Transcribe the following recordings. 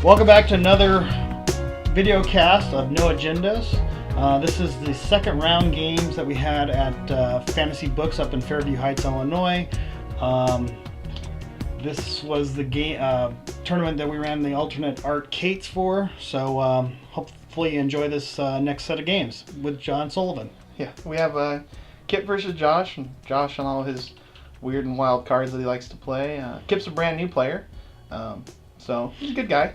Welcome back to another video cast of No Agendas. This is the second round games that we had at Fantasy Books up in Fairview Heights, Illinois. This was the game tournament that we ran the alternate art Kates for. So hopefully you enjoy this next set of games with John Sullivan. Yeah, we have Kip versus Josh, and Josh on all his weird and wild cards that he likes to play. Kip's a brand new player, so he's a good guy.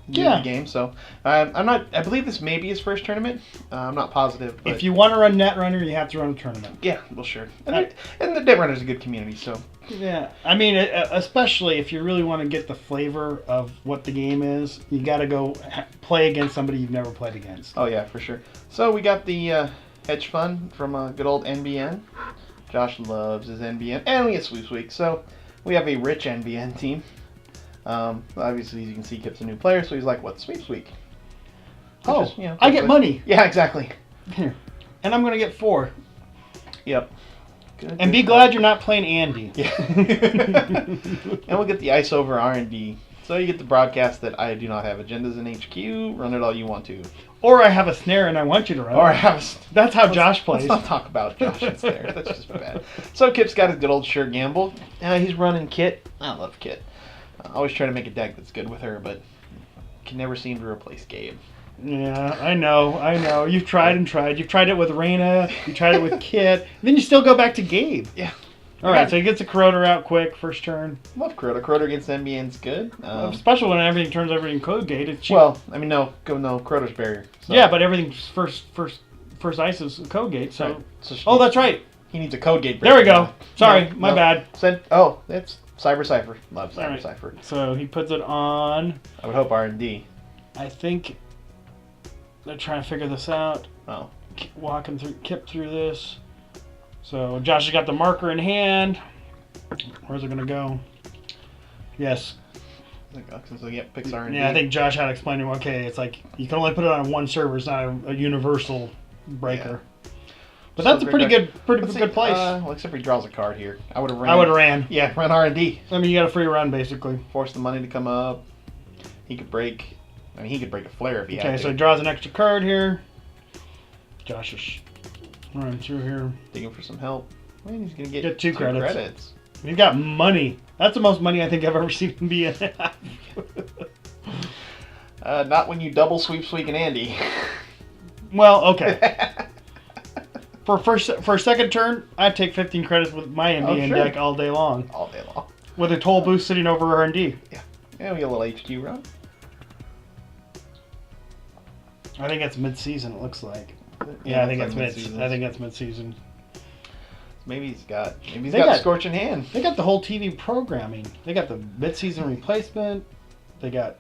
New to the game, so I'm not. I believe this may be his first tournament. I'm not positive. But if you want to run NetRunner, you have to run a tournament. Yeah, well, sure. And the NetRunner's a good community, so. Yeah, I mean, especially if you really want to get the flavor of what the game is, you got to go play against somebody you've never played against. Oh yeah, for sure. So we got the hedge fund from good old NBN. Josh loves his NBN, and we get Sweeps Week, so we have a rich NBN team. Obviously, as you can see, Kip's a new player, so he's like, "What's Sweeps Week?" Oh, is, you know, I get money. Yeah, exactly. Here, and I'm gonna get 4. Yep. Good, and be glad you're not playing Andy. Yeah. And we'll get the ice over R&D. So you get the broadcast that I do not have agendas in HQ. Run it all you want to. Or I have a snare and I want you to run. Or I have. That's how Josh plays. Let's not talk about Josh and snare. That's just bad. So Kip's got his good old sure gamble. He's running Kit. I love Kit. I always try to make a deck that's good with her, but can never seem to replace Gabe. Yeah, I know. You've tried and tried. You've tried it with Raina. You tried it with Kit. Then you still go back to Gabe. Yeah. All right, so he gets a Corroder out quick, first turn. Love Corroder. Corroder against NBN's good. Especially when everything turns everything code gate. It's cheap. Well, I mean, no, Corroder's barrier. So. Yeah, but everything's first ice is a code gate. So, right. That's right. He needs a code gate. There we go. Sorry, my bad. It's Cyber Cipher. Love Cyber Cipher. So he puts it on. I would hope R&D. I think they're trying to figure this out. Oh. Walking through Kip through this. So Josh has got the marker in hand. Where's it gonna go? Yes. So yeah, picks R&D. Yeah, I think Josh had to explain to him. Okay, it's like you can only put it on one server. It's not a universal breaker. Yeah. But that's a pretty good place. Well, except for he draws a card here. I would have ran. Yeah, run R&D. I mean, you got a free run basically. Force the money to come up. He could break. I mean, he could break a flare if he had to. Okay, so he draws an extra card here. Josh is running through here. Digging for some help. Man, he's going to get 2 credits. He's got money. That's the most money I think I've ever seen him be in. Not when you double Sweeps Week and Andy. Well, okay. For a second turn, I'd take 15 credits with my NBN deck all day long. All day long. With a toll boost sitting over R&D. Yeah. Yeah, we get a little HQ run. I think that's mid-season, it looks like. Yeah, I think that's mid-season. I think that's mid-season. Maybe he's got Scorching Hand. They got the whole TV programming. They got the mid-season replacement. They got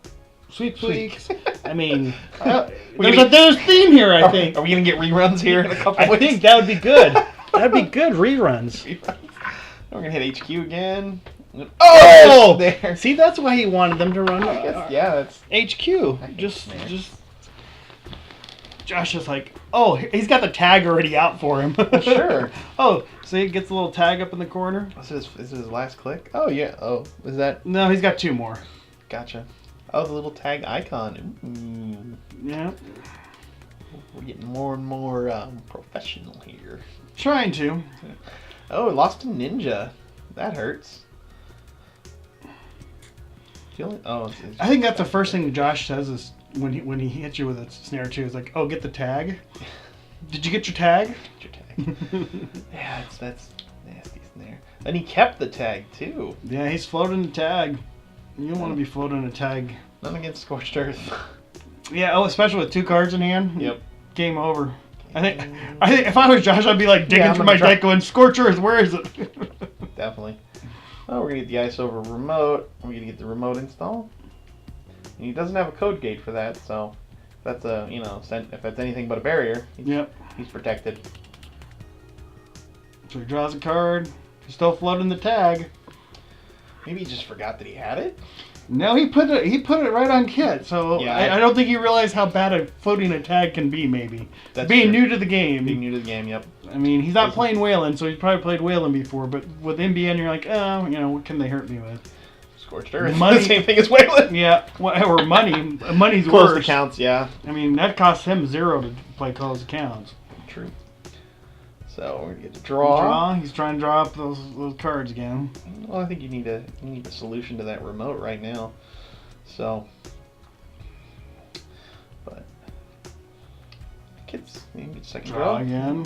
Sweeps Weeks. I mean, there's a theme here, I think. Are we going to get reruns here in a couple weeks? I think that would be good. That'd be good, reruns. We're going to hit HQ again. Oh! There. See, that's why he wanted them to run. That's HQ. Just Josh is like, oh, he's got the tag already out for him. Sure. Oh, so he gets a little tag up in the corner. Is it his last click? Oh, yeah. Oh, is that? No, he's got 2 more. Gotcha. Oh, the little tag icon. Ooh. Yeah. We're getting more and more professional here. Trying to. Oh, lost to Ninja. That hurts. I think that's the first thing Josh says is when he hits you with a snare too. Is like, oh, get the tag. Did you get your tag? Get your tag. Yeah, that's nasty snare. And he kept the tag too. Yeah, he's floating the tag. You don't want to be floating a tag. Not against Scorched Earth. Yeah, especially with 2 cards in hand. Yep. Game over. I think if I was Josh, I'd be like digging through my deck going, Scorched Earth, where is it? Definitely. Oh, we're going to get the ice over remote. We're going to get the remote install. And he doesn't have a code gate for that, so that's if that's anything but a barrier, he's protected. So he draws a card. He's still floating the tag. Maybe he just forgot that he had it? No, he put it right on Kit, so I don't think he realized how bad a floating a tag can be, maybe. That's Being true. new to the game. Being new to the game, yep. I mean, he's not playing Whalen, so he's probably played Whalen before, but with NBN, you're like, oh, what can they hurt me with? Scorched Earth. Money. The same thing as Wayland. Yeah, or money. Money's Close worse. the counts, yeah. I mean, that costs him 0 to play close accounts. True. So we're gonna get to draw. He's trying to draw up those cards again. Well, I think you need a solution to that remote right now. So, but Kit's second draw again.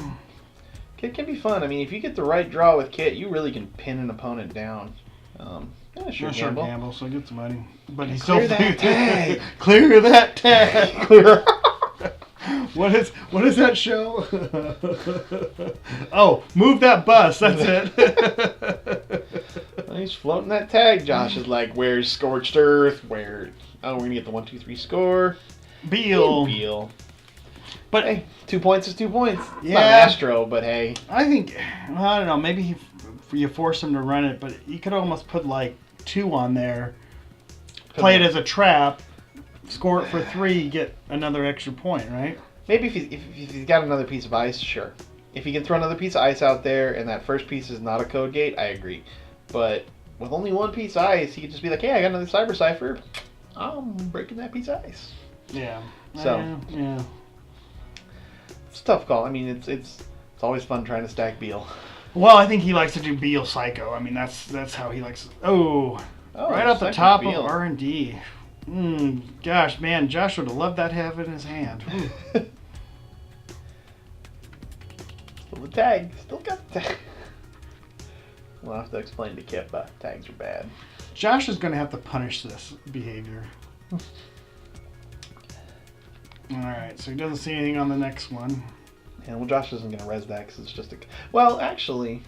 Kit can be fun. I mean, if you get the right draw with Kit, you really can pin an opponent down. Sure, gamble. So he gets money, but he's clear still that tag. Clear that tag. Clear. What is that show? Oh, move that bus. That's it. He's floating that tag. Josh is like, "Where's Scorched Earth? Where? Oh, we're gonna get the 1, 2, 3 score." Beal. But hey, 2 points is 2 points. Yeah. Not Astro, but hey. I think I don't know. Maybe you force him to run it, but you could almost put like 2 on there, play it as a trap, score it for 3, get another extra point, right? Maybe if he's got another piece of ice, sure. If he can throw another piece of ice out there and that first piece is not a code gate, I agree. But with only 1 piece of ice, he could just be like, "Hey, I got another Cyber Cipher. I'm breaking that piece of ice." Yeah. So yeah. It's a tough call. I mean, it's always fun trying to stack Beal. Well, I think he likes to do Beal Psycho. I mean, that's how he likes. Oh, right off the top of R&D. Gosh, man, Josh would have loved that to have in his hand. Still the tag. Still got the tag. We'll have to explain to Kip, but tags are bad. Josh is going to have to punish this behavior. Alright, so he doesn't see anything on the next one. Yeah, well, Josh isn't going to res that because it's just a... Well, actually,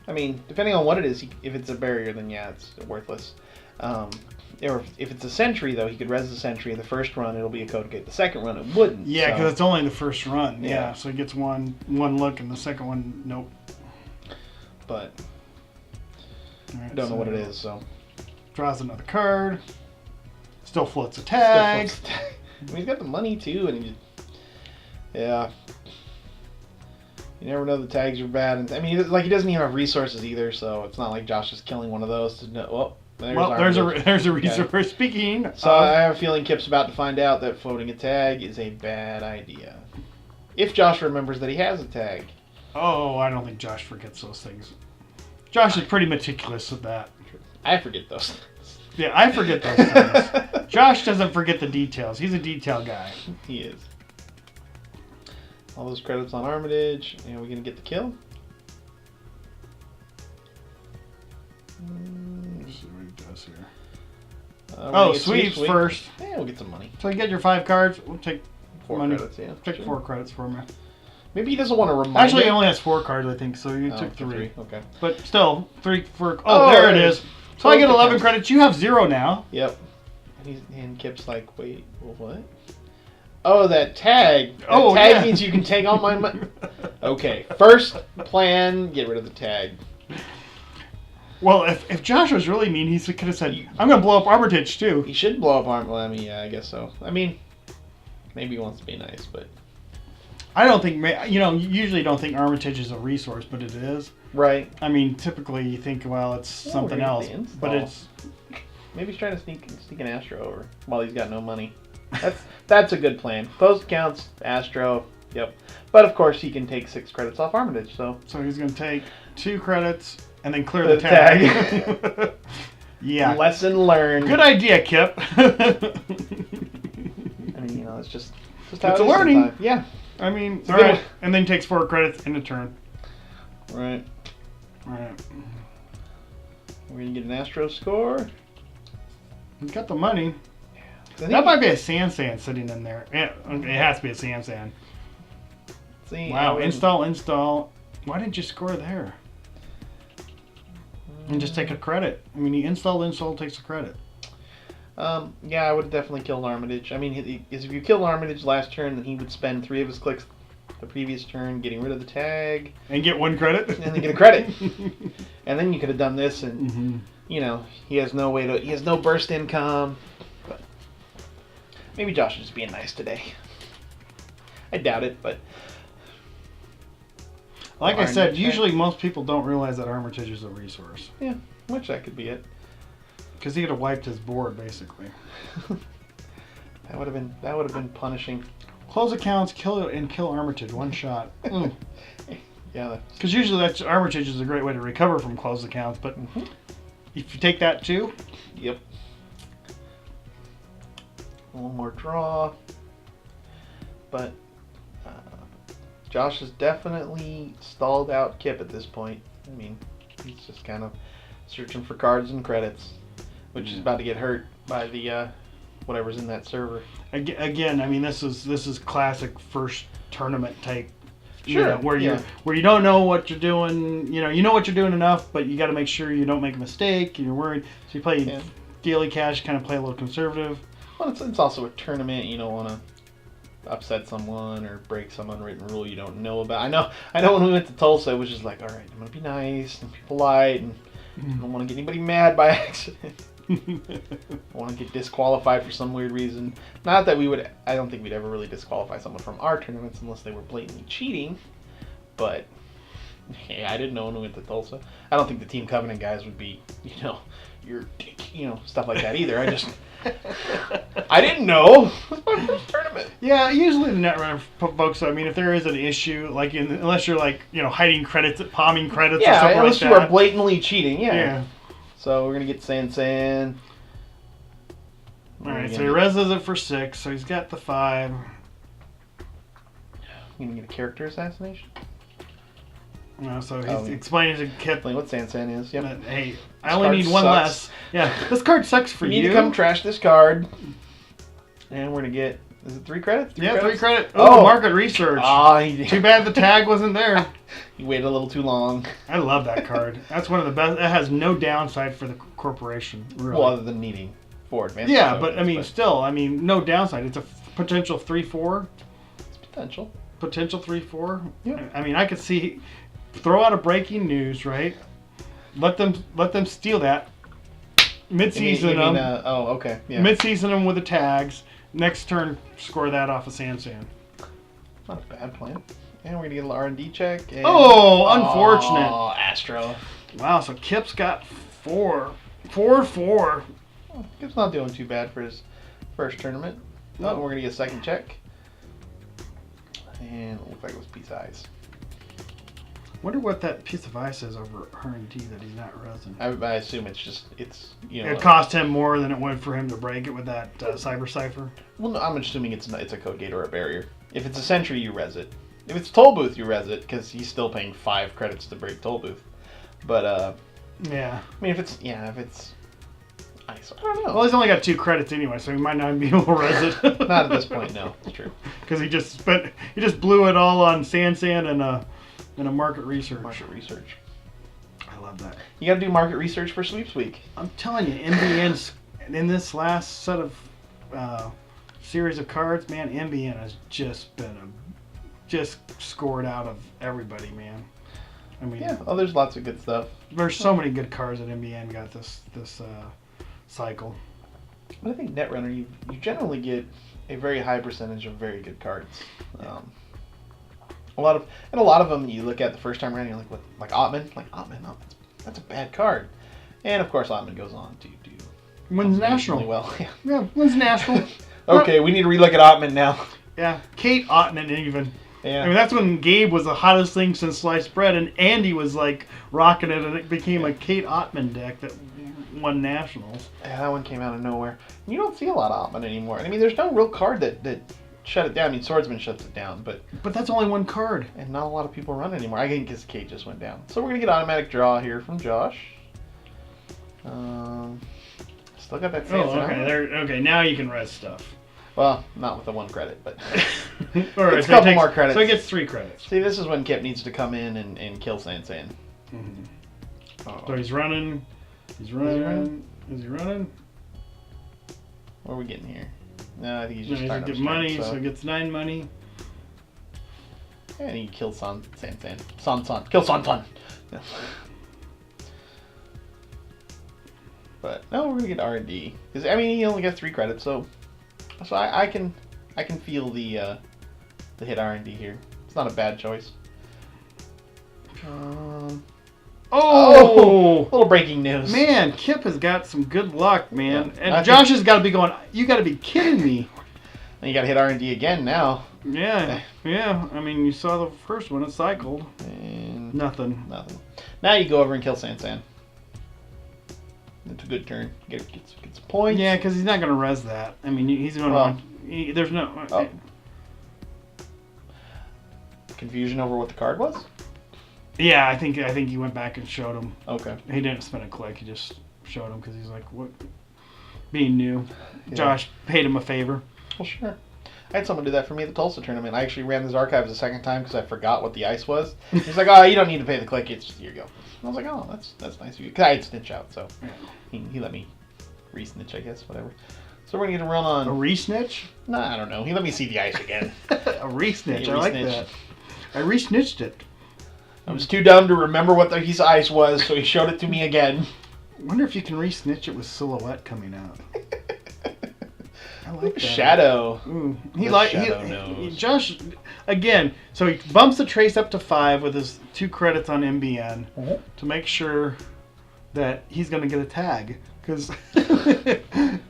I mean, depending on what it is, if it's a barrier, then yeah, it's worthless. Or if it's a sentry, though, he could res the sentry. The first run, it'll be a code gate. The second run, it wouldn't. Yeah, because it's only the first run. Yeah, so he gets one look, and the second one, nope. But right, don't know what it is, so... Draws another card. Still floats a tag. I mean, he's got the money, too, and yeah. You never know the tags are bad. And I mean, like, he doesn't even have resources either, so it's not like Josh is killing one of those to know... There's a resource. Okay. Speaking So I have a feeling Kip's about to find out that floating a tag is a bad idea. If Josh remembers that he has a tag. Oh, I don't think Josh forgets those things. Josh is pretty meticulous with that. I forget those things. Yeah, I forget those things. Josh doesn't forget the details. He's a detail guy. He is. All those credits on Armitage. And are we going to get the kill? Let's see what he does here. Sweeps first. Yeah, we'll get some money. So you get your 5 cards. We'll take 4 money. credits, yeah. Take 4 credits for me. Maybe he doesn't want to remind Actually, him. he only has 4 cards, I think, so you took 3. Okay. But still, 3 for... Oh, there it is. So I get 11 credits. You have 0 now. Yep. And Kip's like, wait, what? Oh, that tag. That tag means you can take all my money. Okay. First plan, get rid of the tag. Well, if Josh was really mean, he could have said, I'm going to blow up Armitage, too. He should blow up Armitage. Well, I mean, yeah, I guess so. I mean, maybe he wants to be nice, but... I don't think, you usually don't think Armitage is a resource, but it is. Right. I mean, typically you think, well, it's something else, but it's... Maybe he's trying to sneak an Astro over while he's got no money. That's a good plan. Closed accounts, Astro, yep. But of course he can take 6 credits off Armitage, so... So he's going to take 2 credits and then clear the tag. Yeah. Lesson learned. Good idea, Kip. I mean, it's just how it's a learning. Sometimes. Yeah. I mean, all right. And then takes 4 credits in a turn. Right. All right. We're going to get an Astro score. He's got the money. That might be a Sand sitting in there. Yeah, it has to be a Sand. See, wow, install. Why didn't you score there? And just take a credit. I mean, he install, takes a credit. Yeah, I would have definitely killed Armitage. I mean, if you killed Armitage last turn, then he would spend 3 of his clicks the previous turn getting rid of the tag. And get 1 credit? And then get a credit. And then you could have done this and, he has no way to... He has no burst income. But maybe Josh is just being nice today. I doubt it, but... Like I said, usually most people don't realize that Armitage is a resource. Yeah, which that could be it. Because he could have wiped his board, basically. That would have been punishing. Close accounts, kill Armitage, one shot. Mm. Yeah. Because usually that's Armitage is a great way to recover from closed accounts, but if you take that too. Yep. One more draw. But Josh has definitely stalled out Kip at this point. I mean, he's just kind of searching for cards and credits, which is about to get hurt by the whatever's in that server. Again, I mean, this is classic first tournament type. Sure. Where you don't know what you're doing. You know what you're doing enough, but you got to make sure you don't make a mistake. And you're worried, so you play daily cash, kind of play a little conservative. Well, it's also a tournament. You don't want to upset someone or break some unwritten rule you don't know about. I know when we went to Tulsa, it was just like, all right, I'm gonna be nice and be polite, and I don't want to get anybody mad by accident. I want to get disqualified for some weird reason. Not that I don't think we'd ever really disqualify someone from our tournaments unless they were blatantly cheating. But hey, I didn't know when we went to Tulsa. I don't think the Team Covenant guys would be, stuff like that either. I didn't know. It was my first tournament. Yeah, usually the NetRunner folks, I mean, if there is an issue, like unless you're like, hiding credits, palming credits or something like that. Unless you are blatantly cheating, Yeah. So we're going to get San. Alright, so he reses it for 6, so he's got the 5. You going to get a character assassination? No, so he's explaining to Kip what San is. Yep. That, hey, I only need one less. Yeah, this card sucks for you. You need to come trash this card. And we're going to get, is it 3 credits? 3 credits. Oh, market research. Too bad the tag wasn't there. You waited a little too long. I love that card. That's one of the best. It has no downside for the corporation, really. Well, other than needing 4 advanced. Yeah, but I mean, still, no downside. It's a potential 3/4. It's potential. Potential 3/4. Yeah. I mean, I could see, throw out a breaking news, right? Let them steal that. Mid-season them. Okay. Yeah. Mid-season them with the tags. Next turn, score that off of San. Not a bad plan. And we're going to get a little R&D check. And unfortunate. Oh, Astro. Wow, so Kip's got 4. 4. Well, Kip's not doing too bad for his first tournament. No, we're going to get a second check. And it looks like it was piece of ice. Wonder what that piece of ice is over R&D that he's not resin. I assume it's it cost him more than it would for him to break it with that cyber cipher. Well, no, I'm assuming it's a code gate or a barrier. If it's a sentry, you res it. If it's toll booth, you res it because he's still paying 5 credits to break toll booth. But yeah. I mean, if it's ice, I don't know. Well, he's only got 2 credits anyway, so he might not be able to res it. Not at this point, no. It's true. Because he just blew it all on San and a market research. Market research. I love that. You got to do market research for sweeps week. I'm telling you, MBN's in this last set of series of cards, man. MBN has just been just scored out of everybody, man. I mean, there's lots of good stuff. There's so many good cards that MBN got this cycle. But I think NetRunner, you generally get a very high percentage of very good cards. A lot of them you look at the first time around, you're like, what? Like Ottman? That's a bad card. And of course, Ottman goes on to do wins national. Well, wins national. Okay, we need to relook at Ottman now. Yeah, Kate Ottman even. Yeah. I mean, that's when Gabe was the hottest thing since sliced bread, and Andy was like rocking it, and it became a Kate Ottman deck that won nationals. Yeah, that one came out of nowhere. You don't see a lot of Ottman anymore. I mean, there's no real card that shut it down. I mean, Swordsman shuts it down, but that's only one card, and not a lot of people run it anymore. I think because Kate just went down. So we're gonna get automatic draw here from Josh. Still got that. Okay. Now you can res stuff. Well, not with the 1 credit, but all right, it's a couple more credits. So he gets 3 credits. See, this is when Kip needs to come in and kill San. Mm-hmm. So he's running. Is he running? What are we getting here? No, I think he's just starting to get money, so he gets 9 money. And he kills San. Kill San. Yeah. But no, we're gonna get R&D because I mean he only got 3 credits, so I can feel the hit R&D here. It's not a bad choice. Oh! Little breaking news. Man, Kip has got some good luck, man. Yeah. And Josh has got to be going, you got to be kidding me. And you got to hit R&D again now. Yeah. I mean, you saw the first one. It cycled. And Nothing. Now you go over and kill Sansan. It's a good turn. Get some points. Yeah, because he's not going to res that. I mean, he's going to want... There's no... Oh. Confusion over what the card was? Yeah, I think he went back and showed him. Okay. He didn't spin a click. He just showed him because he's like, what? Being new. Yeah. Josh paid him a favor. Well, sure. I had someone do that for me at the Tulsa tournament. I actually ran his archives a second time because I forgot what the ice was. He's like, "Oh, you don't need to pay the click. It's just, here you go." I was like, "Oh, that's nice of you." Because I had snitch out, so he let me re-snitch, I guess, whatever. So we're gonna get a run on a re-snitch. Nah, I don't know. He let me see the ice again. A re-snitch. He I like re-snitched. that. I re-snitched it. I was too dumb to remember what the piece of ice was, so he showed it to me again. I wonder if you can re-snitch it with silhouette coming out. I like that. Shadow. Ooh. Shadow knows. Josh, again, so he bumps the trace up to 5 with his 2 credits on MBN to make sure that he's going to get a tag. Cause and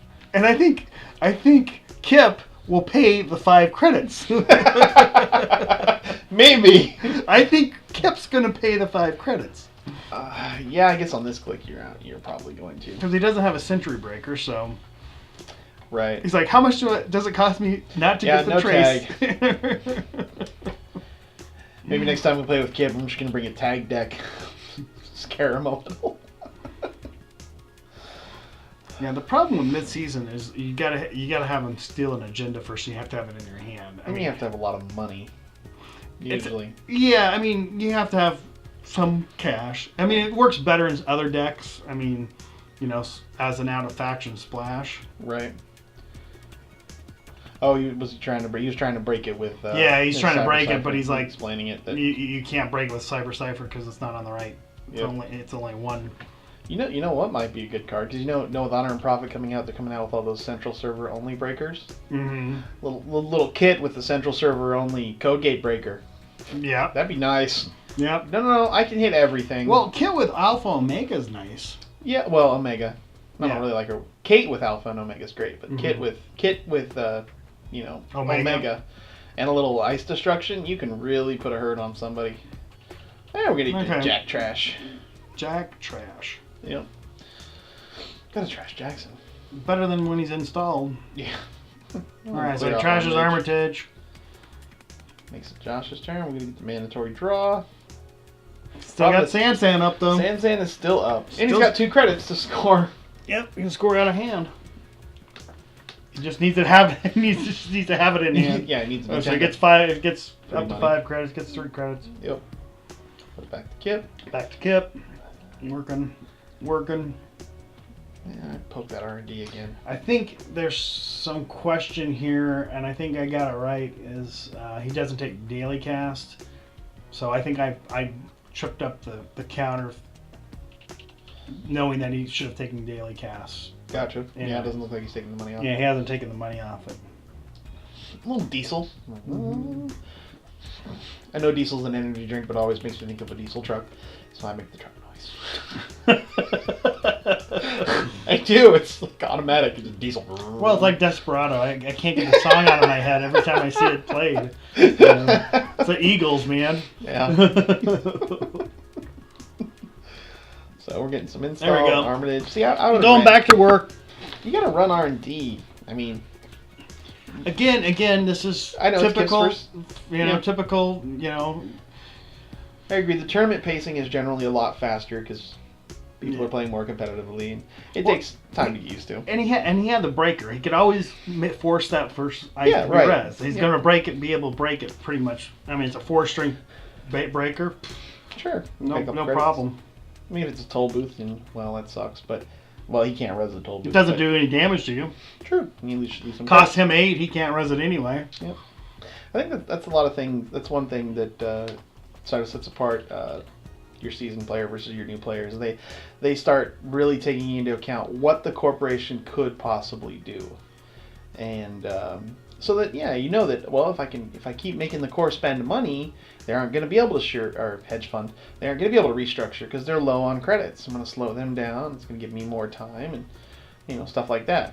I think Kip will pay the 5 credits. Maybe. I think Kip's going to pay the 5 credits. Yeah, I guess on this click you're out. You're probably going to. Because he doesn't have a Sentry Breaker, so... Right. He's like, how much does it cost me not to get the trace? Tag. Maybe next time we play with Kip, I'm just going to bring a tag deck. Scare him a little. Yeah, the problem with mid-season is you gotta have him steal an agenda first. So you have to have it in your hand. I mean, you have to have a lot of money. Usually. Yeah, I mean, you have to have some cash. I mean, it works better in other decks. I mean, as an out-of-faction splash. Right. Oh, he was trying to break it with. Yeah, he's trying to break it, but he's like explaining it that you can't break it with Cipher because it's not on the right. It's only one. You know what might be a good card? Because with Honor and Profit coming out, they're coming out with all those central server only breakers. Mm-hmm. Little kit with the central server only code gate breaker. Yeah, that'd be nice. Yep. No, I can hit everything. Well, kit with Alpha Omega is nice. Yeah, well, Omega. I don't really like her. Kate with Alpha and Omega is great, but Kit with Omega and a little ice destruction, you can really put a hurt on somebody. We're gonna get Jack Trash. Jack Trash. Yep. Gotta trash Jackson. Better than when he's installed. Yeah. Alright, so he trashes Armitage. Makes it Josh's turn. We're gonna get the mandatory draw. Still got Sansan up though. Sansan is still up. And he's got 2 credits to score. Yep, he can score out of hand. He just needs to have it in hand. Yeah, he needs so he gets 5. It gets up to money. 5 credits. Gets 3 credits. Yep. Put it back to Kip. Back to Kip. Working. Yeah, I poked that R&D again. I think there's some question here, and I think I got it right. Is he doesn't take daily cast, so I think I tripped up the counter, knowing that he should have taken daily cast. Gotcha. Yeah, it doesn't look like he's taking the money off. Yeah, he hasn't taken the money off it. A little diesel. I know diesel's an energy drink, but it always makes me think of a diesel truck, so I make the truck noise. I do. It's like automatic. It's a diesel. Well, it's like Desperado. I can't get the song out of my head every time I see it played. It's the Eagles, man. Yeah. So we're getting some install. There we go. Armitage. See, I would going back to work. You gotta run R&D. I mean, again, this is typical. Typical. I agree. The tournament pacing is generally a lot faster because people are playing more competitively, and it takes time to get used to. And he had the breaker. He could always force that first ice to be res. He's going to be able to break it pretty much. I mean, it's a 4-string breaker. Sure. No problem. I mean, if it's a toll booth, then, well, that sucks. But, he can't res the toll booth. It doesn't do any damage to you. True. You should do some cost him 8. He can't res it anyway. Yep. I think that's a lot of things. That's one thing that sort of sets apart your seasoned player versus your new players. They start really taking into account what the corporation could possibly do. And so that you know that if I keep making the core spend money, they aren't going to be able to or hedge fund. They aren't going to be able to restructure because they're low on credits. I'm going to slow them down. It's going to give me more time and stuff like that.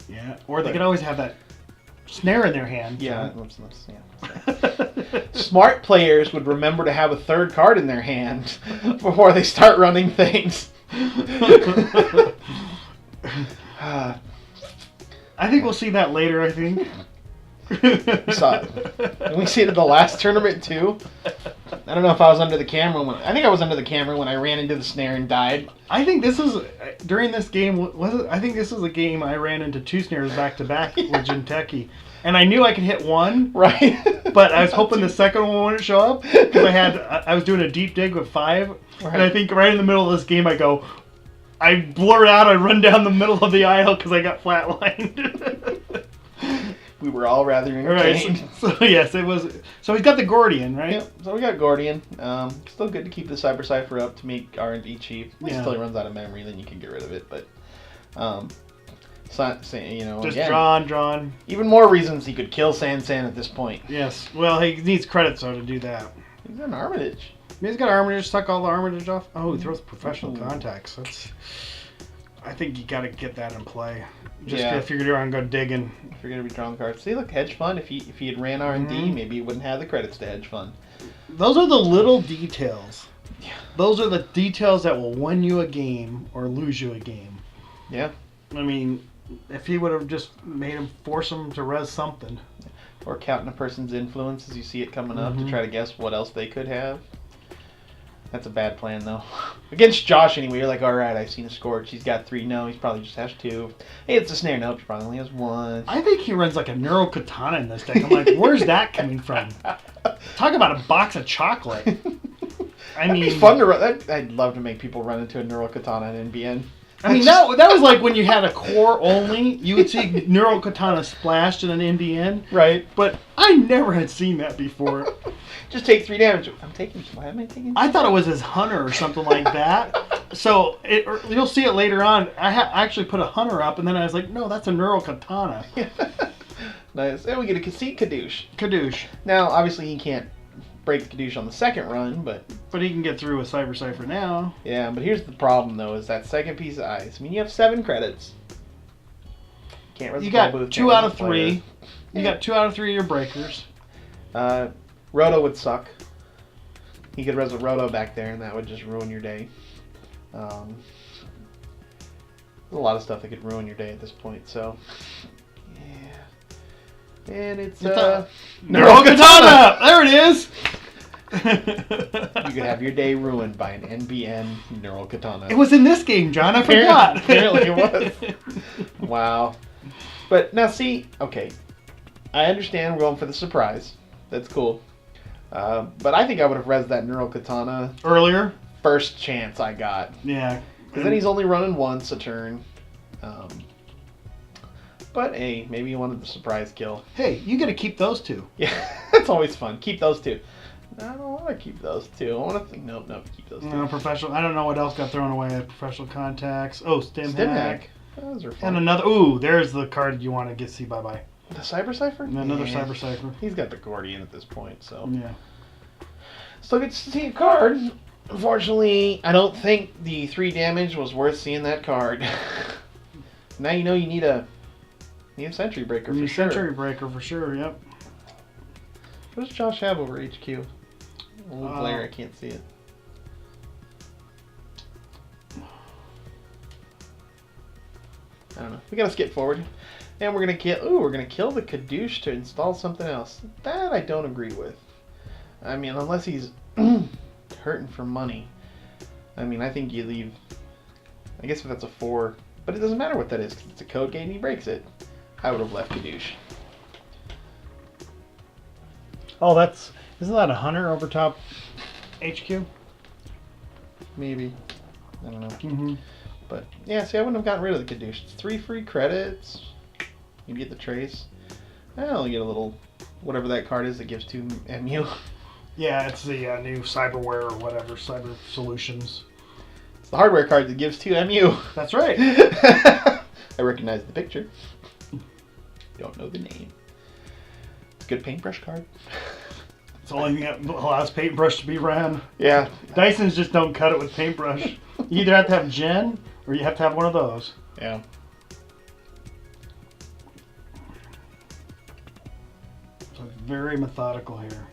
Yeah, or they could always have that snare in their hand. Yeah, smart players would remember to have a third card in their hand before they start running things. I think we'll see that later. I think. We saw it. Didn't we see it at the last tournament too? I don't know if I was under the camera I think I was under the camera when I ran into the snare and died. I think this is during this game. I think this is a game I ran into 2 snares back to back with Jinteki, and I knew I could hit one. Right. But I was hoping the second one wouldn't show up because I was doing a deep dig with 5, right. And I think right in the middle of this game I blurt out, I run down the middle of the aisle because I got flatlined. We were all rather entertained. Right, so yes, it was. So he's got the Gordian, right? Yep. So we got Gordian. Still good to keep the Cyber Cipher up to make R&D cheap. Until it runs out of memory, then you can get rid of it. But, just again, drawn. Even more reasons he could kill San at this point. Yes. Well, he needs credits though to do that. He's got an Armitage. He's got Armitage. Suck all the Armitage off. Oh, he throws professional contacts. I think you got to get that in play. Just if you're going to go digging. If you're going to be drawing cards. See, look, hedge fund. If he had ran R&D, maybe he wouldn't have the credits to hedge fund. Those are the little details. Yeah. Those are the details that will win you a game or lose you a game. Yeah. I mean, if he would have just force him to res something. Or counting a person's influence as you see it coming up to try to guess what else they could have. That's a bad plan, though. Against Josh, anyway, you're like, all right, I've seen a Scorch. He's got 3. No, he's probably just has 2. Hey, it's a snare. Nope, he probably only has 1. I think he runs like a Neuro Katana in this deck. I'm like, where's that coming from? Talk about a box of chocolate. I mean, it's fun to run. I'd love to make people run into a Neuro Katana in NBN. I mean, that was like when you had a core only, you would see Neuro Katana splashed in an NBN. Right. But I never had seen that before. Just take 3 damage. Why am I taking 3? I thought it was his Hunter or something like that. So you'll see it later on. I actually put a Hunter up, and then I was like, no, that's a Neuro Katana. Nice. And we get a Kadoosh. Kadoosh. Now, obviously, he can't break the Kadoosh on the second run, but he can get through with Cyber Cipher now. Yeah, but here's the problem, though, is that second piece of ice. I mean, you have 7 credits. You got 2 out of 3. You got 2 out of 3 of your breakers. Roto would suck. He could res a Roto back there, and that would just ruin your day. There's a lot of stuff that could ruin your day at this point, so... Yeah. And it's Neuro Katana! There it is! You could have your day ruined by an NBN Neuro Katana. It was in this game, John. I forgot. Apparently it was. Wow. But now see, okay. I understand we're going for the surprise. That's cool. But I think I would have resed that Neuro Katana earlier. First chance I got. Yeah. Because then he's only running once a turn. But hey, maybe he wanted the surprise kill. Hey, you got to keep those 2. Yeah, that's always fun. Keep those 2. I don't want to keep those 2. I want to think. Nope, keep those 2. No, professional. I don't know what else got thrown away. Professional contacts. Oh, stim hack. Those are fun. And another. Ooh, there's the card you want to get. See, bye bye. The Cyber Cipher? Another Cyber Cipher. He's got the Gordian at this point, so. Yeah. Still gets to see a card. Unfortunately, I don't think the 3 damage was worth seeing that card. Now you know you need a Sentry Breaker for sure. Sentry Breaker for sure, yep. What does Josh have over HQ? Glare, I can't see it. I don't know. We gotta skip forward. And we're gonna kill the Kadoosh to install something else. That I don't agree with. I mean, unless he's hurting for money. I mean, I think you leave. I guess if that's a 4, but it doesn't matter what that is because it's a code gate and he breaks it. I would have left Kadoosh. Oh, isn't that a Hunter over top HQ? Maybe. I don't know. Mm-hmm. But yeah, see, I wouldn't have gotten rid of the Kadoosh. It's 3 free credits. You get the trace. I only get a little, whatever that card is that gives 2 MU. Yeah, it's the new Cyberware or whatever, Cyber Solutions. It's the hardware card that gives 2 MU. That's right. I recognize the picture. Don't know the name. It's a good paintbrush card. It's the only thing that allows paintbrush to be ran. Yeah. Dysons just don't cut it with paintbrush. You either have to have Jen or you have to have one of those. Yeah. So it's very methodical here.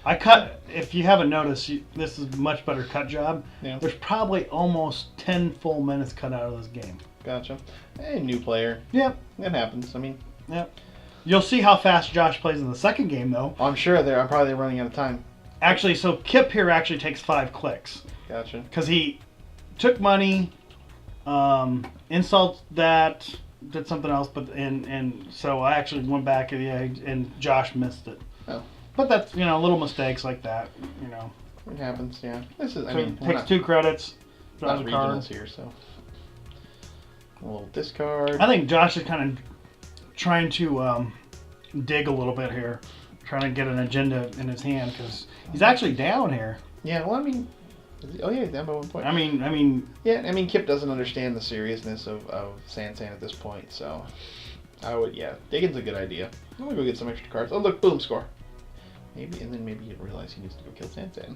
I cut, if you haven't noticed, this is a much better cut job. Yeah. There's probably almost 10 full minutes cut out of this game. Gotcha. Hey, new player. Yep. It happens. I mean, Yep. You'll see how fast Josh plays in the second game, though. I'm sure I'm probably running out of time. Actually, so Kip here actually takes 5 clicks. Gotcha. Because he took money, installed that, did something else, but and so I actually went back and Josh missed it. Oh. But that's, little mistakes like that, It happens, yeah. This is, So I mean, it takes 2 credits, draws not a card. regionals here, so. A little discard. I think Josh is kind of trying to dig a little bit here, trying to get an agenda in his hand, because he's actually down here. Yeah, well, I mean, oh yeah, he's down by 1 point. I mean, Yeah, I mean, Kip doesn't understand the seriousness of Sansan at this point, so I would, yeah, digging's a good idea. I'm gonna go get some extra cards. Oh, look, boom, score. Maybe, and then maybe he'd realize he needs to go kill Sansan.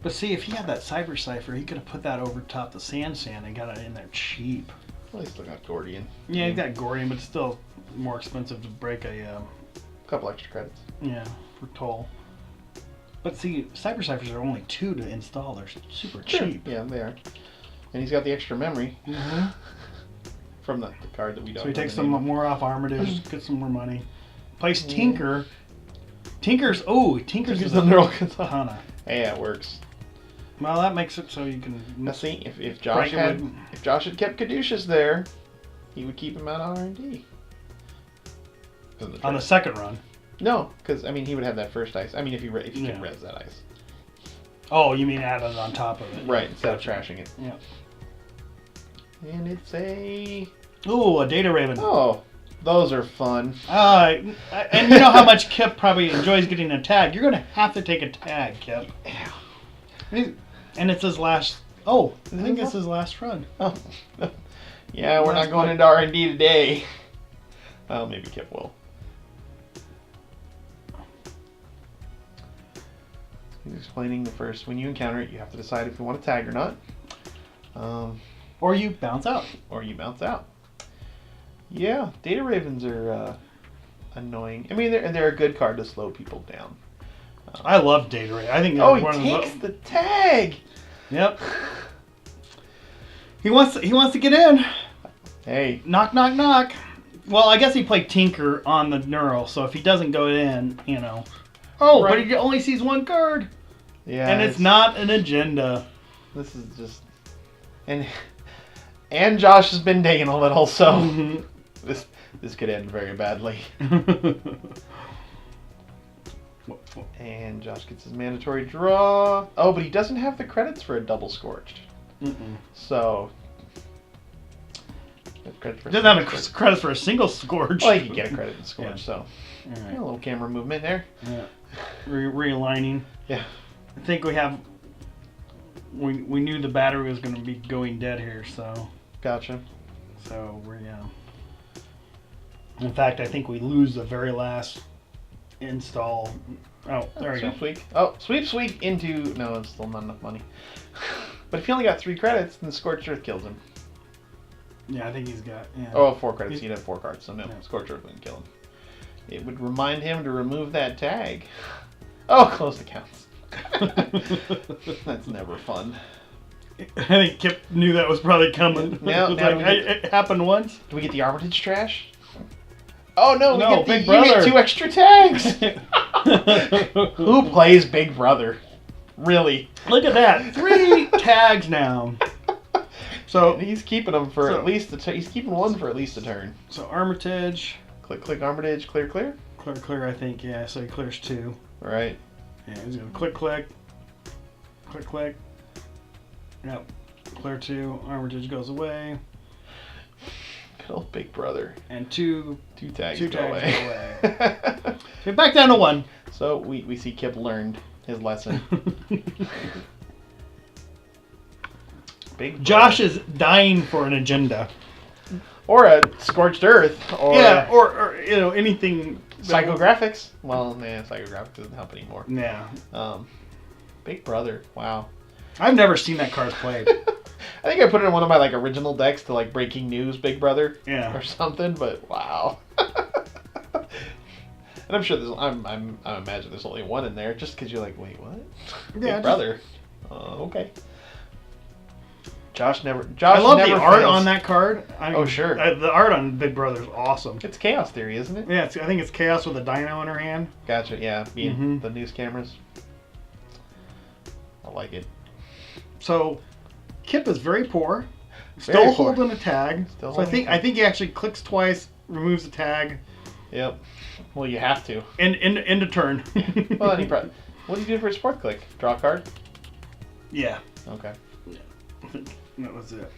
but see, if he had that Cyber Cipher, he could have put that over top the Sansan and got it in there cheap. Well, he's still got Gordian. Yeah, he's got Gordian, but it's still more expensive to break a, Couple extra credits. for toll. But see, Cyber Ciphers are only 2 to install. They're super Sure. cheap. Yeah, they are. And he's got the extra memory Mm-hmm. from the card that we don't So he know takes the some name of. more off Armitage, gets some more money. Plays Tinker. Tinker's Tinker's a the neural katana. katana. Hey, yeah, it works. Well, that makes it so you can. Now see, if Break Josh it had with- if Josh had kept Caduceus there, he would keep him out on R&D. On the second run. No, because I mean he would have that first ice. I mean if you could Yeah. res that ice. Oh, you mean add it on top of it? Right, instead Gotcha. of trashing it. Yeah. And it's a Ooh, a Data Raven. oh, those are fun. And you know how much Kip probably enjoys getting a tag. You're gonna have to take a tag, Kip. And it's his last. Oh, I think it's his last run. Oh, yeah, we're Last not going one. into R&D today. Well, maybe Kip will. He's explaining the first. When you encounter it, you have to decide if you want to tag or not. Or you bounce out. Or you bounce out. Yeah, Data Ravens are annoying. I mean, they're a good card to slow people down. I love Data Raven. I think Oh, they're one he of takes the tag! Yep. He wants to get in. Hey. Knock, knock, knock. Well, I guess he played Tinker on the Neural, so if he doesn't go in, Oh, Right. but he only sees 1 card. Yeah. And it's not an agenda. This is just... And Josh has been digging a little, so... This could end very badly. And Josh gets his mandatory draw. Oh, but he doesn't have the credits for a double scorched. So... He doesn't have a credit for a single Scourge. Well, you can get a credit in Scorch, Yeah. so... All right. A little camera movement there. Yeah. Realigning. Yeah. I think we knew the battery was going to be going dead here, so Gotcha. we're In fact, I think we lose the very last install. Oh, there we go. Sweep. Oh, sweep into... No, it's still not enough money. But if he only got 3 credits, then Scorched Earth kills him. Yeah, I think he's got. Yeah. Oh, 4 credits. He'd have 4 cards, so no. Yeah. Scorched Earth wouldn't kill him. It would remind him to remove that tag. Oh, close the counts. That's never fun. I think Kip knew that was probably coming. Now- It was now like, we get- it happened once. Do we get the Armitage trash? Oh no, No, we get Big you get Brother. 2 extra tags! Who plays Big Brother? Really? Look at that, 3 tags now. So He's keeping them for So- at least he's keeping 1 for at least a turn. Armitage, Click Armitage, clear. clear. I think so he clears 2. Right. Yeah, he's gonna click. Yep, clear 2. Armitage goes away, Good old Big Brother. and 2 tags Two go tags away. So we're back down to 1. So we see Kip learned his lesson. Big Josh is dying for an agenda. Or a Scorched Earth. Or yeah, or anything. Psychographics. Well, man, Psychographics doesn't help anymore. Yeah. Big Brother. Wow. I've never seen that card played. I think I put it in one of my original decks to Breaking News Big Brother. Yeah. Or something, but wow. And I'm sure I imagine there's only one in there, just because you're like, wait, what? Yeah, Big Brother. Okay. Josh I love never the art fails. on that card. Oh, sure. The art on Big Brother is awesome. It's Chaos Theory, isn't it? Yeah, I think it's Chaos with a dino in her hand. Gotcha. Yeah, being the news cameras. I like it. So, Kip is very poor. Very Still poor. holding a tag. Still So I holding think he actually clicks twice, removes the tag, Yep. Well, you have to. end a turn. Well, then what do you do for his fourth click? Draw a card? Yeah. Okay. That was it.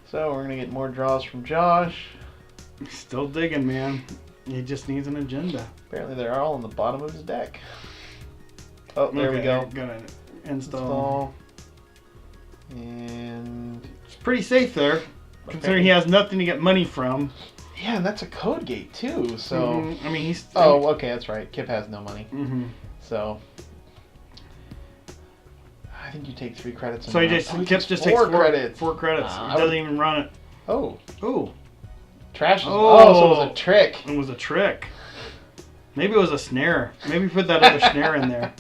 So we're gonna get more draws from Josh. Still digging, man. He just needs an agenda. Apparently they're all on the bottom of his deck. Oh, there we go. Gonna install. And It's pretty safe there, considering he has nothing to get money from. yeah, and that's a code gate too. So I mean, he's. oh, okay, that's right. Kip has no money. So I think you take 3 credits. So Kip just takes 4 credits. 4 credits. I He doesn't even run it. Oh, Ooh. trash. Oh. So it was a trick. It was a trick. Maybe it was a snare. Maybe put that other snare in there.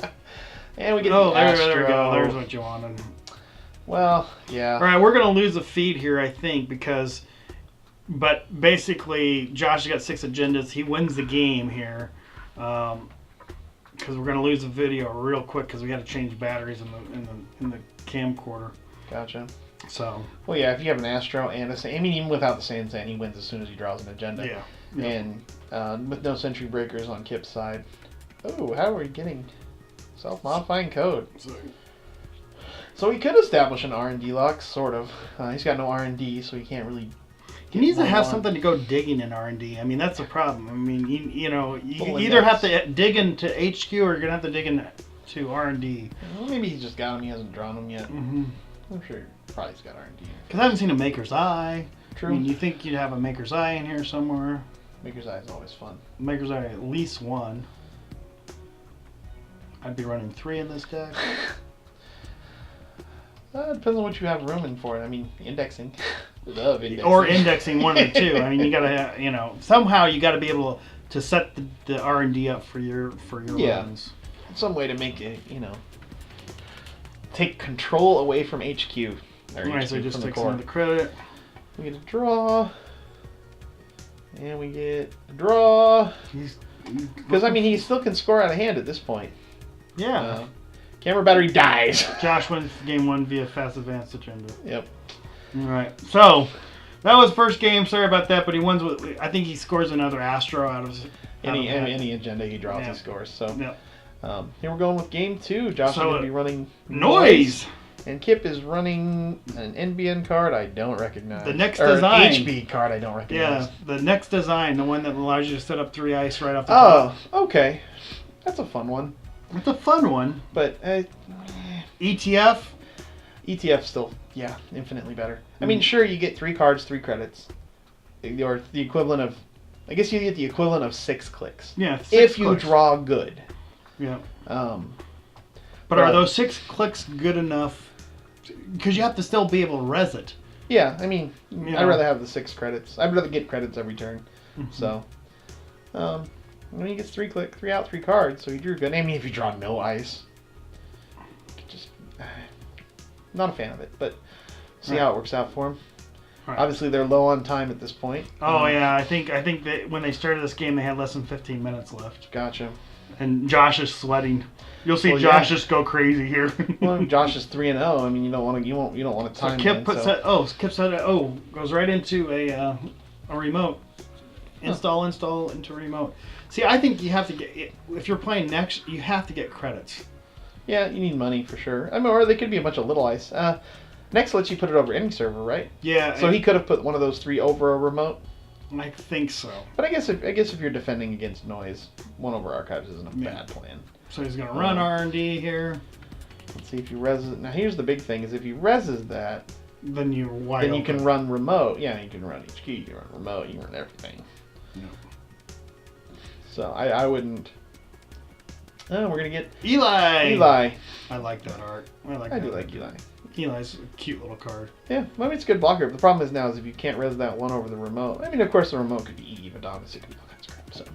And we get Oh, the there Astro. we go. There's what you wanted. Well, yeah. All right, we're gonna lose the feed here, I think, but basically, Josh has got 6 agendas. He wins the game here, because we're gonna lose the video real quick because we got to change batteries in the camcorder. Gotcha. So. Well, yeah. If you have an Astro and I mean, even without the Sand, he wins as soon as he draws an agenda. Yeah. And with no Sentry Breakers on Kip's side. Oh, how are we getting self-modifying code? So he could establish an R&D lock, sort of. He's got no R&D, so he can't really. He needs to have something to go digging in R&D. I mean, that's the problem. I mean, you either have to dig into HQ or you're gonna have to dig into R&D. Well, maybe he's just got him. He hasn't drawn them yet. I'm sure probably he's got R&D. Because I haven't seen a Maker's Eye. True. I mean, you think you'd have a Maker's Eye in here somewhere? Maker's Eye is always fun. Maker's Eye at least 1. I'd be running 3 in this deck. It depends on what you have room in for. I mean, indexing. Love indexing. Or indexing 1 or 2. I mean, you gotta have, somehow you gotta be able to set the R&D up for your runs. Some way to make it, take control away from HQ. Alright, so just take some of the credit. We get a draw. And we get a draw. Because, I mean, he still can score out of hand at this point. Yeah. Camera battery dies. Josh wins game 1 via fast advanced agenda. Yep. Alright, so that was first game. Sorry about that, but he wins with. I think he scores another Astro out of any agenda he draws, he scores. So yeah. Here we're going with game 2. Josh is going to be running Noise. And Kip is running an NBN card I don't recognize. The next or design. An HB card I don't recognize. Yeah, the next design, the one that allows you to set up 3 ice right off the top. Oh, okay. That's a fun one. It's a fun one. But ETF? ETF still, infinitely better. I mean, sure, you get 3 cards, 3 credits. Or the equivalent of, I guess you get the equivalent of 6 clicks. Yeah, 6 if you clicks. draw good. Yeah. But are those 6 clicks good enough? Because you have to still be able to res it. Yeah, I mean, I'd rather have the 6 credits. I'd rather get credits every turn. So, when he gets 3 out, 3 cards, so he drew good. I mean, if you draw no ice, just not a fan of it. But see how it works out for him. Right. Obviously, they're low on time at this point. Oh yeah, I think that when they started this game, they had less than 15 minutes left. Gotcha. And Josh is sweating. You'll see Josh just go crazy here. Well, Josh is 3-0. I mean, you don't want to time. So Kip goes right into a remote. Install into remote. See, I think you have to get, if you're playing next, you have to get credits. Yeah, you need money for sure. I mean, or they could be a bunch of little ice. Next lets you put it over any server, right? Yeah. So he could have put one of those 3 over a remote. I think so. But I guess if you're defending against noise, 1 over archives isn't a bad plan. So he's gonna run R&D here. Let's see if he reses. Now here's the big thing: is if he reses that, then you're wide Then you open. can run remote. Yeah, you can run HQ, you can run remote, you can run everything. Yeah. So I wouldn't. Oh, we're gonna get Eli. I like that art. I do like Eli. Eli's a cute little card. Yeah, I mean it's a good blocker. The problem is now is if you can't res that one over the remote. I mean, of course the remote could be even obviously it could be all kinds of crap. So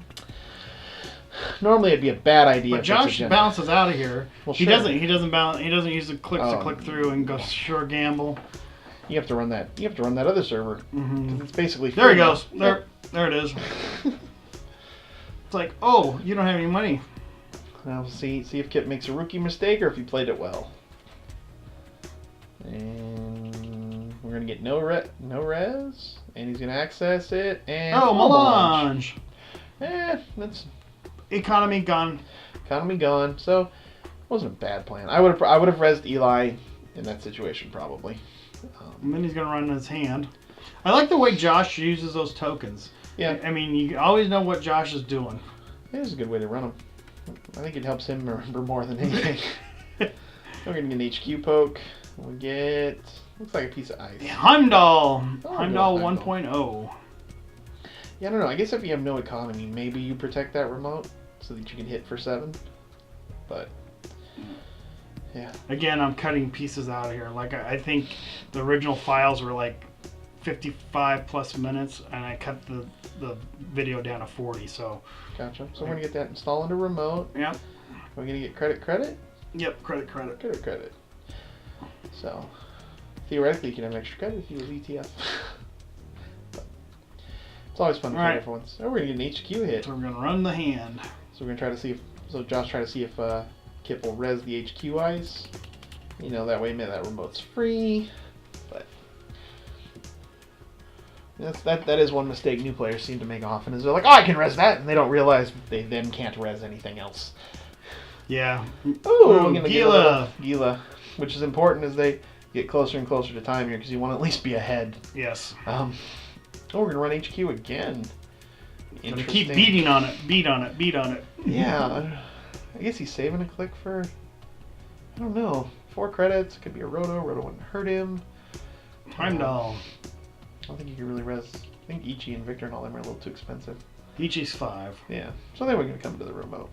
normally it'd be a bad idea. But Josh bounces out of here. Well, he sure. doesn't. He doesn't bounce. He doesn't use the clicks to click through and go sure gamble. You have to run that. You have to run that other server. Mm-hmm. It's basically there. He free. goes. There it is. It's like, oh, you don't have any money. Now we'll see if Kip makes a rookie mistake or if he played it well. And we're gonna get no res, and he's gonna access it. And melange. That's Economy gone. Economy gone. So it wasn't a bad plan. I would have resed Eli in that situation probably. And then he's gonna run his hand. I like the way Josh uses those tokens. Yeah. I mean, you always know what Josh is doing. It is a good way to run them. I think it helps him remember more than anything. We're gonna get an HQ poke. We get looks like a piece of ice. Heimdall. Oh, Heimdall Heimdall. 1.0. Yeah, I don't know. I guess if you have no economy, maybe you protect that remote so that you can hit for 7. But yeah. Again, I'm cutting pieces out of here. Like I think the original files were like 55 plus minutes, and I cut the video down to 40. So. Gotcha. So we're gonna get that installed into remote. Yep. We're gonna get credit. Yep. Credit. Credit. So theoretically, you can have extra credit if you use ETF. But it's always fun to try different ones. Oh, we're gonna get an HQ hit. So we're gonna run the hand. So we're gonna try to see if. So Josh try to see if Kip will res the HQ ice. You know, that way, man, that remote's free. But that is one mistake new players seem to make often is they're like, oh, I can res that, and they don't realize they then can't res anything else. Yeah. Ooh, I'm gonna Gila. get Gila, which is important as they get closer and closer to time here because you want to at least be ahead. Yes. Oh, we're gonna run HQ again. Gonna keep beating on it. Beat on it. Yeah. I guess he's saving a click for, I don't know, 4 credits. It could be a Roto. Roto wouldn't hurt him. Heimdall. I don't think you can really res. I think Ichi and Victor and all them are a little too expensive. Ichi's 5. Yeah. So then we're going to come to the remote.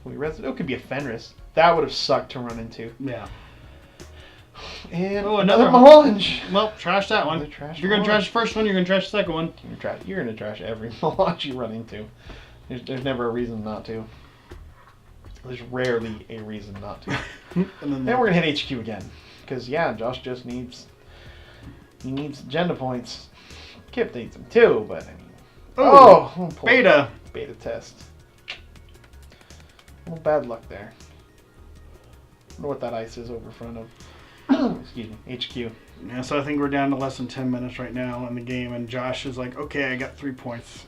We res it. Oh, it could be a Fenris. That would have sucked to run into. Yeah. And another melange. Well, trash that one. If you're going to trash the first one, you're going to trash the second one. You're going to trash every melange you run into. There's never a reason not to. There's rarely a reason not to. And then we're going to hit HQ again. Because, yeah, Josh just needs agenda points. Kip needs them too, but I mean... Oh beta. Beta test. A little bad luck there. I wonder what that ice is over front of... Excuse me, HQ. Yeah, so I think we're down to less than 10 minutes right now in the game, and Josh is like, okay, I got 3 points.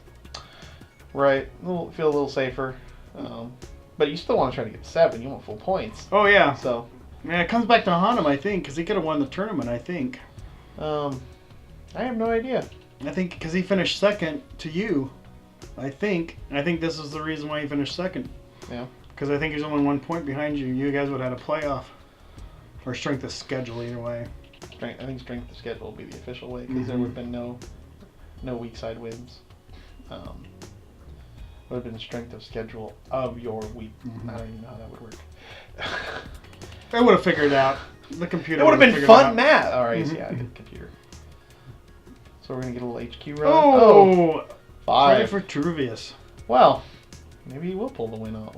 Right. Feel a little safer. But you still want to try to get 7. You want full points. Oh, yeah. So... Yeah, it comes back to haunt him, I think, because he could have won the tournament, I think. I have no idea. I think because he finished second to you, I think. I think this is the reason why he finished second. Yeah. Because I think he's only 1 point behind you. You guys would have had a playoff. Or strength of schedule, either way. I think strength of schedule will be the official way, because there would have been no weak side wins. Would have been strength of schedule of your week. I don't even know how that would work. They would have figured it out. The computer. It would have been fun math. All right, yeah, I get the computer. So we're gonna get a little HQ run. Oh, 5. Try for Truvius. Well, maybe he will pull the win out.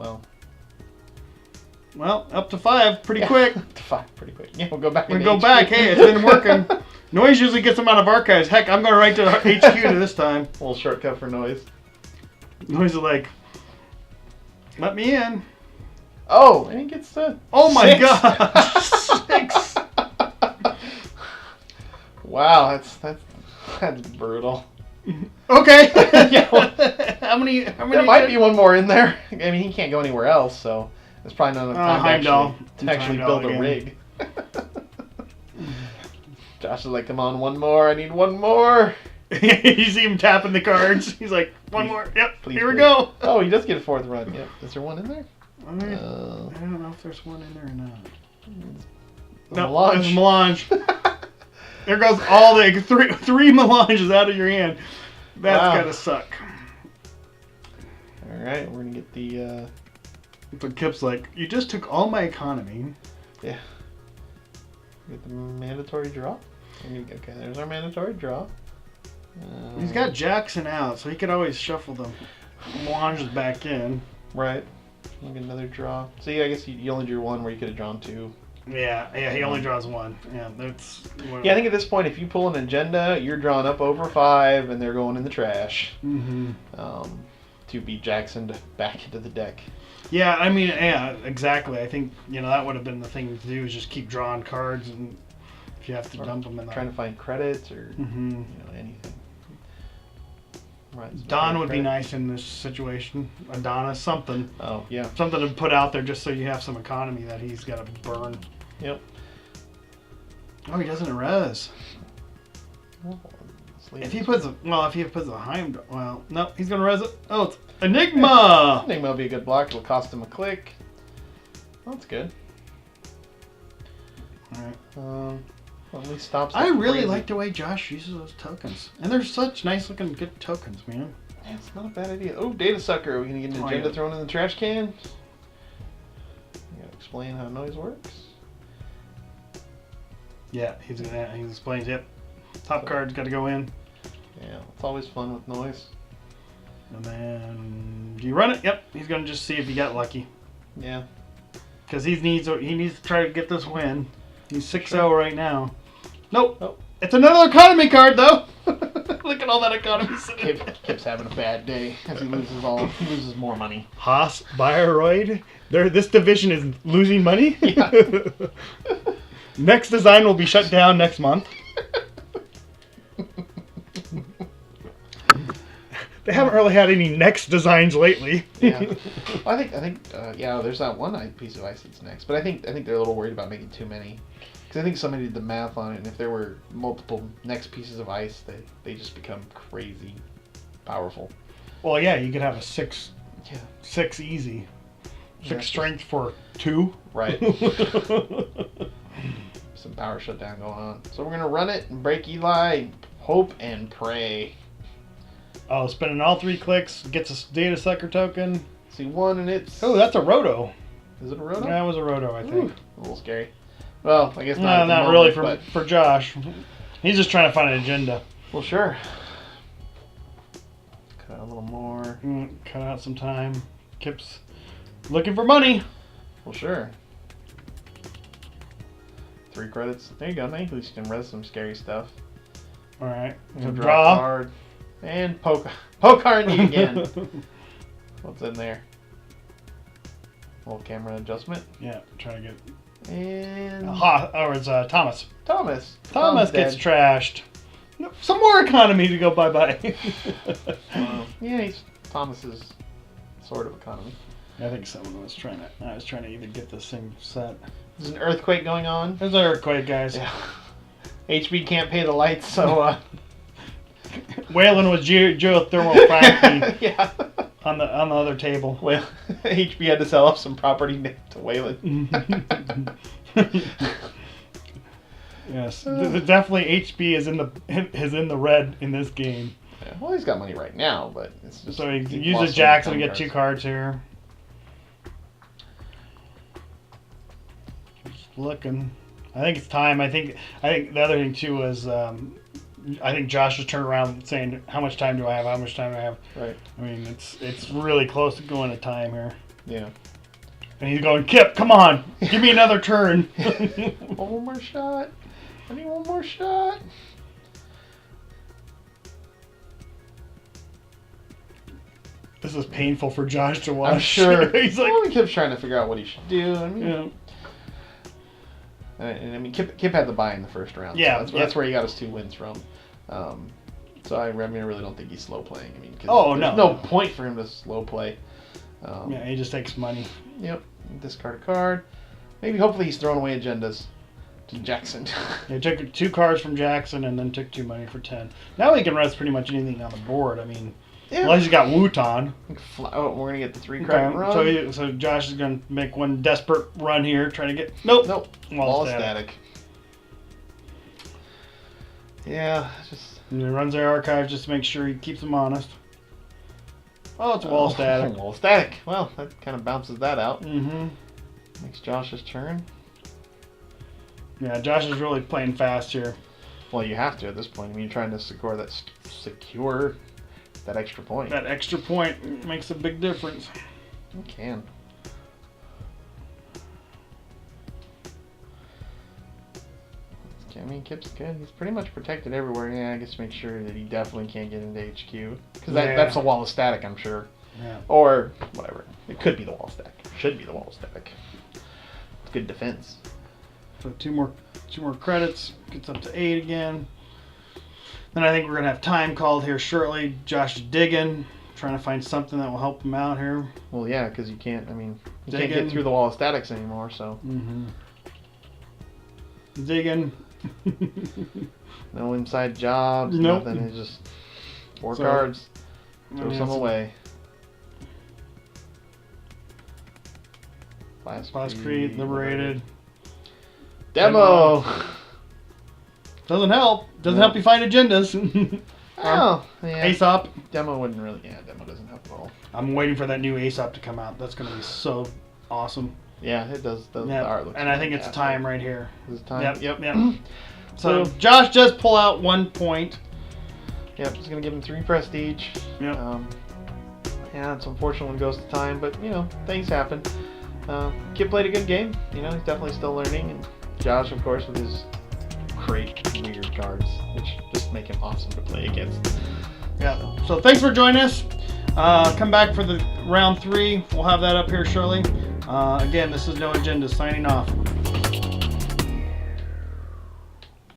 Well, up to 5 pretty quick. Up to 5 pretty quick. Yeah, we'll go back. We'll go back. Hey, it's been working. Noise usually gets them out of archives. Heck, I'm going right to HQ to this time. A little shortcut for Noise. Noise is like, let me in. Oh, and he gets the. Oh my 6. God! 6. Wow, that's brutal. Okay. Yeah, well, how many? There might be one more in there. I mean, he can't go anywhere else, so there's probably not enough time to actually build a rig. Josh is like, come on, one more. I need one more. You see him tapping the cards. He's like, one more. Yep. Please, here we go. Oh, he does get a 4th run. Yep. Is there one in there? I don't know if there's one in there or not. No, Melange. There goes all the three melanges out of your hand. That's gotta suck. All right, we're gonna get the. But Kip's like, you just took all my economy. Yeah. Get the mandatory draw. Okay, there's our mandatory draw. He's got Jackson out, so he could always shuffle the melanges back in. Right. We'll get another draw. See, I guess you only drew one where you could have drawn two. Yeah, he only draws one. Yeah, that's. Yeah, I think at this point, if you pull an agenda, you're drawn up over 5, and they're going in the trash. Mm-hmm. To beat Jackson back into the deck. Yeah, I mean, yeah, exactly. I think that would have been the thing to do is just keep drawing cards, and if you have to dump them in trying to find credits or anything. Right. So Don would be nice in this situation. Adonis, something. Oh yeah. Something to put out there just so you have some economy that he's got to burn. Yep. Oh, he doesn't res. If he puts a Heim, no, he's gonna res it. Oh, it's Enigma. Enigma will be a good block. It'll cost him a click. Well, that's good. All right. Well, at least stops. I really like the way Josh uses those tokens, and they're such nice looking good tokens, man. Yeah, it's not a bad idea. Oh, data sucker. Are we gonna get an agenda thrown in the trash can? You gotta explain how noise works. Yeah, he explains. Yep, top card's got to go in. Yeah, it's always fun with noise. And then, do you run it? Yep, he's gonna just see if he got lucky. Yeah. Because he needs to try to get this win. He's 6-0 right now. Nope. Oh. It's another economy card though. Look at all that economy sitting there. Kip's having a bad day as he loses more money. Haas, Bayreuth. This division is losing money. Yeah. Next design will be shut down next month. They haven't really had any next designs lately. Yeah, well, I think there's that one piece of ice that's next, but I think they're a little worried about making too many, because I think somebody did the math on it, and if there were multiple next pieces of ice, they just become crazy powerful. Well, yeah, you could have a 6 easy, 6 strength for 2. Right. Some power shutdown going on. So we're gonna run it and break Eli, hope and pray. Oh, spending all 3 clicks, gets a data sucker token. See 1 and it's... Oh, that's a roto. Is it a roto? That was a roto, I think. Ooh, a little scary. Well, I guess not. No, at the not moment, really but... for Josh. He's just trying to find an agenda. Well, sure. Cut out a little more. Cut out some time. Kip's looking for money. Well, sure. 3 credits. There you go. Now at least you can res some scary stuff. All right. So draw. Card. And poke RND again. What's in there? Little camera adjustment. Yeah, trying to get. And It's Thomas. Thomas gets dead. trashed. Some more economy to go bye. Yeah, Thomas is sort of economy. I think someone was trying to. I was trying to either get this thing set. There's an earthquake going on. There's an earthquake, guys. Yeah. HB can't pay the lights, so. Waylon was geothermal fracking. Yeah. On the other table. Well, HB had to sell off some property to Waylon. Yes, definitely HB is in the red in this game. Yeah, well, he's got money right now, but it's just... So he uses Jackson to get 2 cards here. Just looking. I think it's time. I think the other thing too is I think Josh just turned around saying, "How much time do I have? How much time do I have?" Right. I mean, it's really close to going to time here. Yeah. And he's going, Kip, come on, give me another turn. One more shot. I need one more shot. This is painful for Josh to watch. I'm sure. He's like, well, he kept trying to figure out what he should do. I mean, and I mean, Kip had the bye in the first round. Yeah, so that's where he got his 2 wins from. So I really don't think he's slow playing. I mean, there's no point for him to slow play. Yeah, he just takes money. Yep. Discard a card. Maybe, hopefully, he's throwing away agendas to Jackson. He took 2 cards from Jackson and then took 2 money for 10. Now he can rest pretty much anything on the board. I mean, unless he's got Wuton. We're gonna get the 3 credit run. So Josh is gonna make one desperate run here, trying to get. Nope. Ball static. Yeah, just. And he runs their archives just to make sure he keeps them honest. Oh, it's wall static. Wall static. Well, that kind of bounces that out. Mm-hmm. Makes Josh's turn. Yeah, Josh is really playing fast here. Well, you have to at this point. I mean, you're trying to secure that extra point. That extra point makes a big difference. You can. I mean, Kip's good. He's pretty much protected everywhere. Yeah, I guess make sure that he definitely can't get into HQ. Because that's a wall of static, I'm sure. Yeah. Or whatever. It could be the wall of static. Should be the wall of static. It's good defense. So two more credits. Gets up to 8 again. Then I think we're going to have time called here shortly. Josh is digging. Trying to find something that will help him out here. Well, yeah, because you can't get through the wall of statics anymore, so. Mm-hmm. Digging. No inside jobs, nope. Nothing. It's just 4 cards. Throw some away. Last Creed, Liberated. Demo! Doesn't help. Doesn't help you find agendas. Oh, yeah. Aesop. Demo wouldn't really. Yeah, demo doesn't help at all. I'm waiting for that new Aesop to come out. That's going to be so awesome. Yeah, it does. Yep. The art looks and I think it's time right here. Is it time? Yep. So Josh does pull out 1 point. Yep, it's going to give him 3 prestige. Yep. Yeah, it's unfortunate when it goes to time, but, things happen. Kip played a good game. He's definitely still learning. And Josh, of course, with his great weird cards, which just make him awesome to play against. Yeah. So thanks for joining us. Come back for the round 3. We'll have that up here shortly. Again, this is No Agenda signing off.